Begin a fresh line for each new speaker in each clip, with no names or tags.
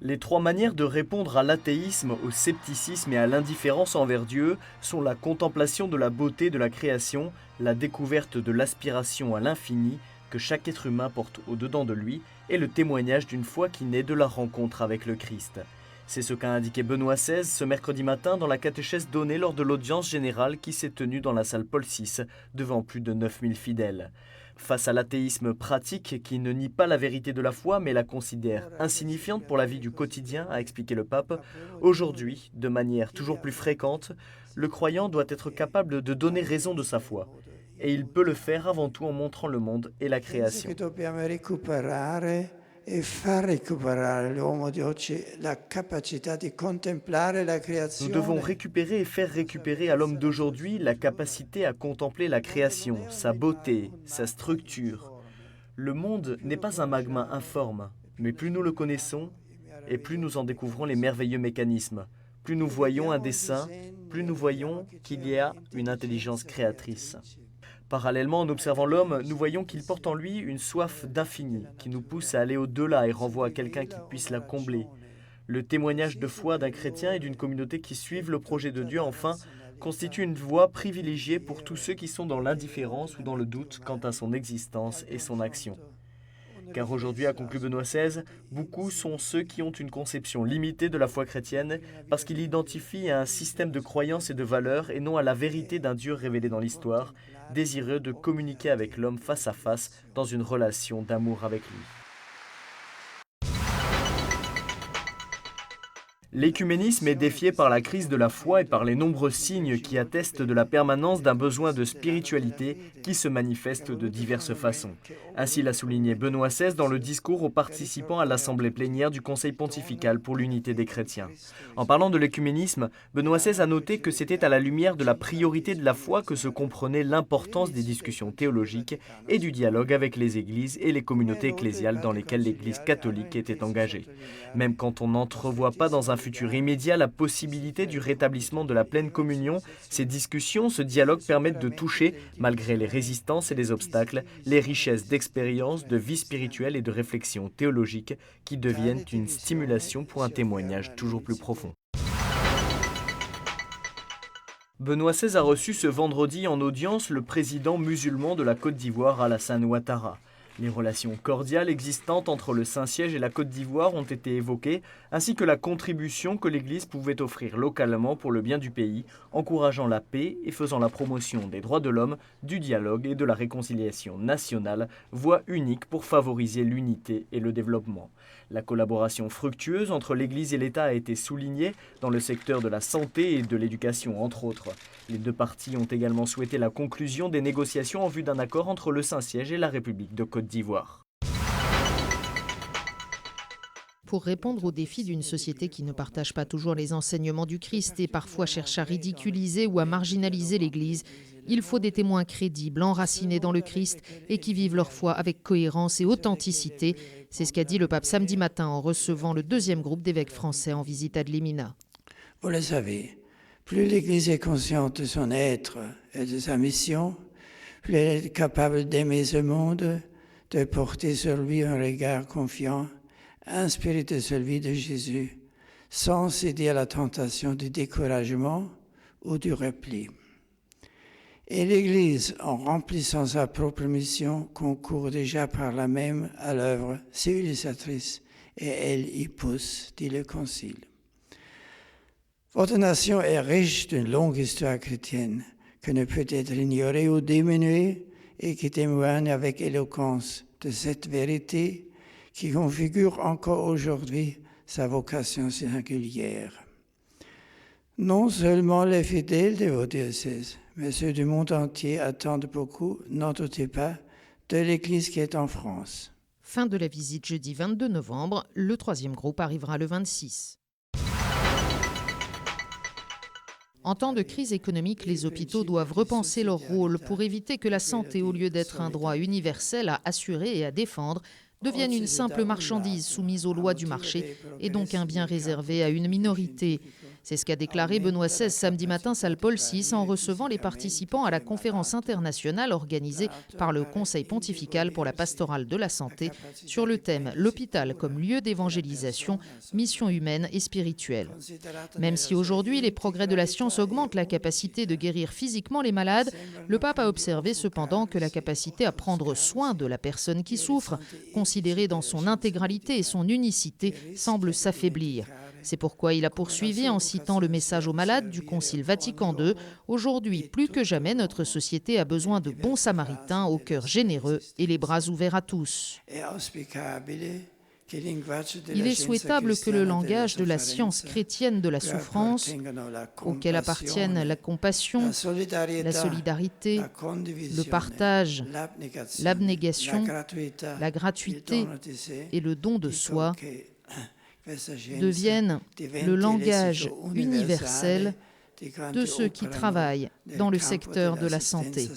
Les trois manières de répondre à l'athéisme, au scepticisme et à l'indifférence envers Dieu sont la contemplation de la beauté de la création, la découverte de l'aspiration à l'infini que chaque être humain porte au-dedans de lui et le témoignage d'une foi qui naît de la rencontre avec le Christ. C'est ce qu'a indiqué Benoît XVI ce mercredi matin dans la catéchèse donnée lors de l'audience générale qui s'est tenue dans la salle Paul VI devant plus de 9000 fidèles. Face à l'athéisme pratique qui ne nie pas la vérité de la foi mais la considère insignifiante pour la vie du quotidien, a expliqué le pape, aujourd'hui, de manière toujours plus fréquente, le croyant doit être capable de donner raison de sa foi. Et il peut le faire avant tout en montrant le monde et la création.
E far recuperare l'uomo di oggi la capacità di contemplare la
Nous devons
creazione.
récupérer et faire récupérer à l'homme d'aujourd'hui la capacité à contempler la création, sa beauté, sa structure. Le monde n'est pas un magma informe, mais plus nous le connaissons, et plus nous en découvrons les merveilleux mécanismes. Plus nous voyons un dessin, plus nous voyons qu'il y a une intelligence créatrice. Parallèlement, en observant l'homme, nous voyons qu'il porte en lui une soif d'infini, qui nous pousse à aller au-delà et renvoie à quelqu'un qui puisse la combler. Le témoignage de foi d'un chrétien et d'une communauté qui suivent le projet de Dieu, enfin, constitue une voie privilégiée pour tous ceux qui sont dans l'indifférence ou dans le doute quant à son existence et son action. Car aujourd'hui, a conclu Benoît XVI, beaucoup sont ceux qui ont une conception limitée de la foi chrétienne parce qu'ils l'identifient à un système de croyances et de valeurs et non à la vérité d'un Dieu révélé dans l'histoire, désireux de communiquer avec l'homme face à face dans une relation d'amour avec lui. L'écuménisme est défié par la crise de la foi et par les nombreux signes qui attestent de la permanence d'un besoin de spiritualité qui se manifeste de diverses façons. Ainsi l'a souligné Benoît XVI dans le discours aux participants à l'assemblée plénière du Conseil pontifical pour l'unité des chrétiens. En parlant de l'écuménisme, Benoît XVI a noté que c'était à la lumière de la priorité de la foi que se comprenait l'importance des discussions théologiques et du dialogue avec les églises et les communautés ecclésiales dans lesquelles l'Église catholique était engagée. Même quand on n'entrevoit pas dans un futur immédiat la possibilité du rétablissement de la pleine communion, ces discussions, ce dialogue permettent de toucher, malgré les résistances et les obstacles, les richesses d'expérience, de vie spirituelle et de réflexion théologique qui deviennent une stimulation pour un témoignage toujours plus profond. Benoît XVI a reçu ce vendredi en audience le président musulman de la Côte d'Ivoire, Alassane Ouattara. Les relations cordiales existantes entre le Saint-Siège et la Côte d'Ivoire ont été évoquées, ainsi que la contribution que l'Église pouvait offrir localement pour le bien du pays, encourageant la paix et faisant la promotion des droits de l'homme, du dialogue et de la réconciliation nationale, voie unique pour favoriser l'unité et le développement. La collaboration fructueuse entre l'Église et l'État a été soulignée dans le secteur de la santé et de l'éducation, entre autres. Les deux parties ont également souhaité la conclusion des négociations en vue d'un accord entre le Saint-Siège et la République de Côte d'Ivoire.
Pour répondre aux défis d'une société qui ne partage pas toujours les enseignements du Christ et parfois cherche à ridiculiser ou à marginaliser l'Église, il faut des témoins crédibles, enracinés dans le Christ et qui vivent leur foi avec cohérence et authenticité. C'est ce qu'a dit le pape samedi matin en recevant le deuxième groupe d'évêques français en visite à Dlimina.
Vous le savez, plus l'Église est consciente de son être et de sa mission, plus elle est capable d'aimer ce monde, de porter sur lui un regard confiant, inspiré de celui de Jésus, sans céder à la tentation du découragement ou du repli. Et l'Église, en remplissant sa propre mission, concourt déjà par là même à l'œuvre civilisatrice, et elle y pousse, dit le Concile. Votre nation est riche d'une longue histoire chrétienne, que ne peut être ignorée ou diminuée, et qui témoigne avec éloquence de cette vérité qui configure encore aujourd'hui sa vocation singulière. Non seulement les fidèles de vos diocèses, mais ceux du monde entier attendent beaucoup, n'en doutez pas, de l'Église qui est en France.
Fin de la visite jeudi 22 novembre, le troisième groupe arrivera le 26. En temps de crise économique, les hôpitaux doivent repenser leur rôle pour éviter que la santé, au lieu d'être un droit universel à assurer et à défendre, devienne une simple marchandise soumise aux lois du marché et donc un bien réservé à une minorité. C'est ce qu'a déclaré Benoît XVI samedi matin salle Paul VI en recevant les participants à la conférence internationale organisée par le Conseil pontifical pour la pastorale de la santé sur le thème « L'hôpital comme lieu d'évangélisation, mission humaine et spirituelle ». Même si aujourd'hui les progrès de la science augmentent la capacité de guérir physiquement les malades, le pape a observé cependant que la capacité à prendre soin de la personne qui souffre, considérée dans son intégralité et son unicité, semble s'affaiblir. C'est pourquoi il a poursuivi en citant le message aux malades du Concile Vatican II. Aujourd'hui, plus que jamais, notre société a besoin de bons samaritains au cœur généreux et les bras ouverts à tous. Il est souhaitable que le langage de la science chrétienne de la souffrance, auquel appartiennent la compassion, la solidarité, le partage, l'abnégation, la gratuité et le don de soi, deviennent le langage universel de ceux qui travaillent dans le secteur de la santé.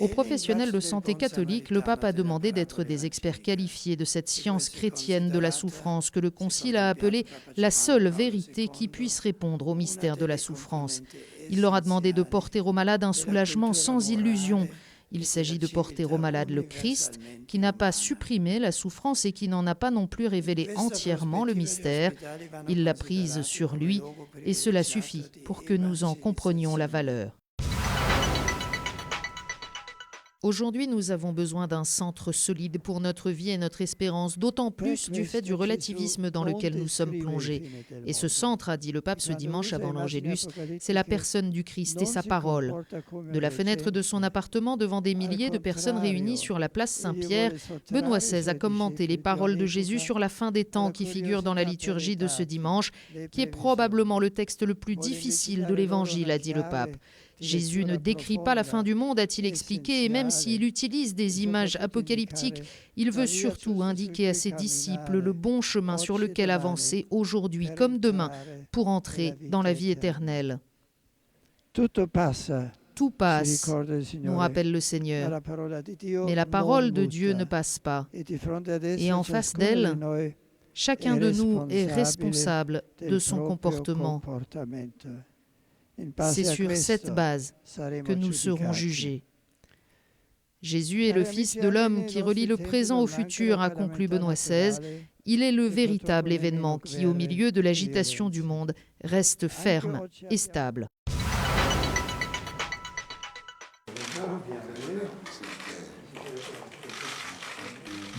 Aux professionnels de santé catholiques, le pape a demandé d'être des experts qualifiés de cette science chrétienne de la souffrance que le Concile a appelée la seule vérité qui puisse répondre au mystère de la souffrance. Il leur a demandé de porter aux malades un soulagement sans illusion. Il s'agit de porter au malade le Christ, qui n'a pas supprimé la souffrance et qui n'en a pas non plus révélé entièrement le mystère. Il l'a prise sur lui et cela suffit pour que nous en comprenions la valeur. Aujourd'hui, nous avons besoin d'un centre solide pour notre vie et notre espérance, d'autant plus du fait du relativisme dans lequel nous sommes plongés. Et ce centre, a dit le pape ce dimanche avant l'Angélus, c'est la personne du Christ et sa parole. De la fenêtre de son appartement, devant des milliers de personnes réunies sur la place Saint-Pierre, Benoît XVI a commenté les paroles de Jésus sur la fin des temps qui figurent dans la liturgie de ce dimanche, qui est probablement le texte le plus difficile de l'Évangile, a dit le pape. Jésus ne décrit pas la fin du monde, a-t-il expliqué, et même s'il utilise des images apocalyptiques, il veut surtout indiquer à ses disciples le bon chemin sur lequel avancer aujourd'hui comme demain pour entrer dans la vie éternelle. Tout passe, nous rappelle le Seigneur, mais la parole de Dieu ne passe pas. Et en face d'elle, chacun de nous est responsable de son comportement. C'est sur cette base que nous serons jugés. Jésus est le Fils de l'homme qui relie le présent au futur, a conclu Benoît XVI. Il est le véritable événement qui, au milieu de l'agitation du monde, reste ferme et stable.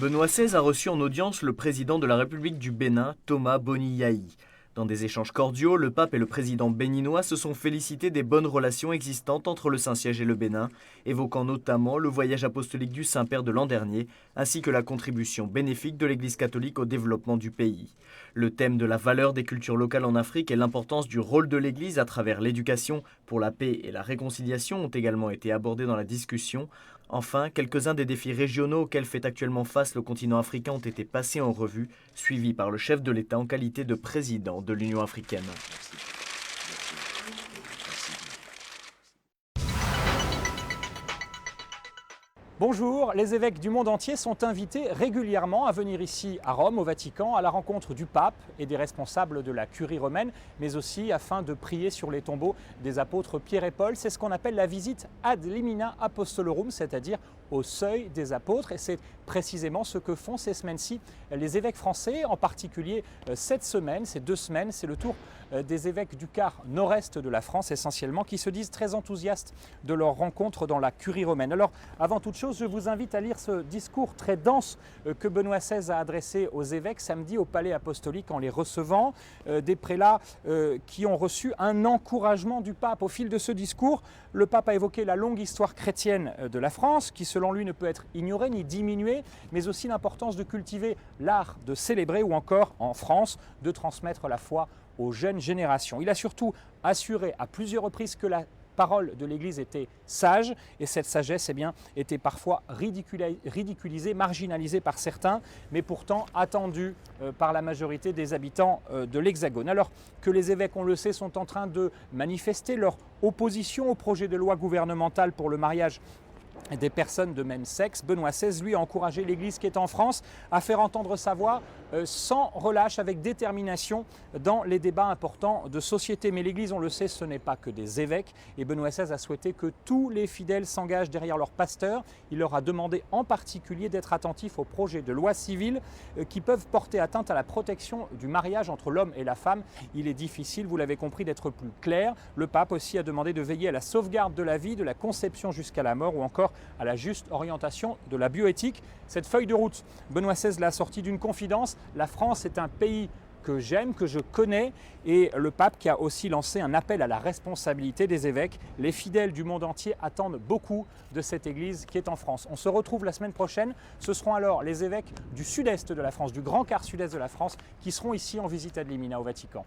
Benoît XVI a reçu en audience le président de la République du Bénin, Thomas Boni Yayi. Dans des échanges cordiaux, le pape et le président béninois se sont félicités des bonnes relations existantes entre le Saint-Siège et le Bénin, évoquant notamment le voyage apostolique du Saint-Père de l'an dernier, ainsi que la contribution bénéfique de l'Église catholique au développement du pays. Le thème de la valeur des cultures locales en Afrique et l'importance du rôle de l'Église à travers l'éducation pour la paix et la réconciliation ont également été abordés dans la discussion. Enfin, quelques-uns des défis régionaux auxquels fait actuellement face le continent africain ont été passés en revue, suivis par le chef de l'État en qualité de président de l'Union africaine.
Bonjour, les évêques du monde entier sont invités régulièrement à venir ici à Rome, au Vatican, à la rencontre du pape et des responsables de la curie romaine, mais aussi afin de prier sur les tombeaux des apôtres Pierre et Paul. C'est ce qu'on appelle la visite ad limina apostolorum, c'est-à-dire au seuil des apôtres, et c'est précisément ce que font ces semaines-ci les évêques français, en particulier cette semaine, ces 2 semaines, c'est le tour des évêques du quart nord-est de la France essentiellement, qui se disent très enthousiastes de leur rencontre dans la curie romaine. Alors, avant toute chose, je vous invite à lire ce discours très dense que Benoît XVI a adressé aux évêques samedi au Palais apostolique en les recevant, des prélats qui ont reçu un encouragement du pape. Au fil de ce discours, le pape a évoqué la longue histoire chrétienne de la France, qui selon lui ne peut être ignorée ni diminuée, mais aussi l'importance de cultiver l'art de célébrer ou encore, en France, de transmettre la foi aux jeunes générations. Il a surtout assuré à plusieurs reprises que la parole de l'Église était sage, et cette sagesse était parfois ridiculisée, marginalisée par certains, mais pourtant attendue par la majorité des habitants de l'Hexagone. Alors que les évêques, on le sait, sont en train de manifester leur opposition au projet de loi gouvernemental pour le mariage des personnes de même sexe. Benoît XVI, lui, a encouragé l'Église qui est en France à faire entendre sa voix sans relâche, avec détermination dans les débats importants de société. Mais l'Église, on le sait, ce n'est pas que des évêques. Et Benoît XVI a souhaité que tous les fidèles s'engagent derrière leur pasteur. Il leur a demandé en particulier d'être attentifs aux projets de loi civile qui peuvent porter atteinte à la protection du mariage entre l'homme et la femme. Il est difficile, vous l'avez compris, d'être plus clair. Le pape aussi a demandé de veiller à la sauvegarde de la vie, de la conception jusqu'à la mort, ou encore à la juste orientation de la bioéthique. Cette feuille de route, Benoît XVI l'a sortie d'une confidence. La France est un pays que j'aime, que je connais, et le pape qui a aussi lancé un appel à la responsabilité des évêques. Les fidèles du monde entier attendent beaucoup de cette église qui est en France. On se retrouve la semaine prochaine. Ce seront alors les évêques du sud-est de la France, du grand quart sud-est de la France, qui seront ici en visite ad limina au Vatican.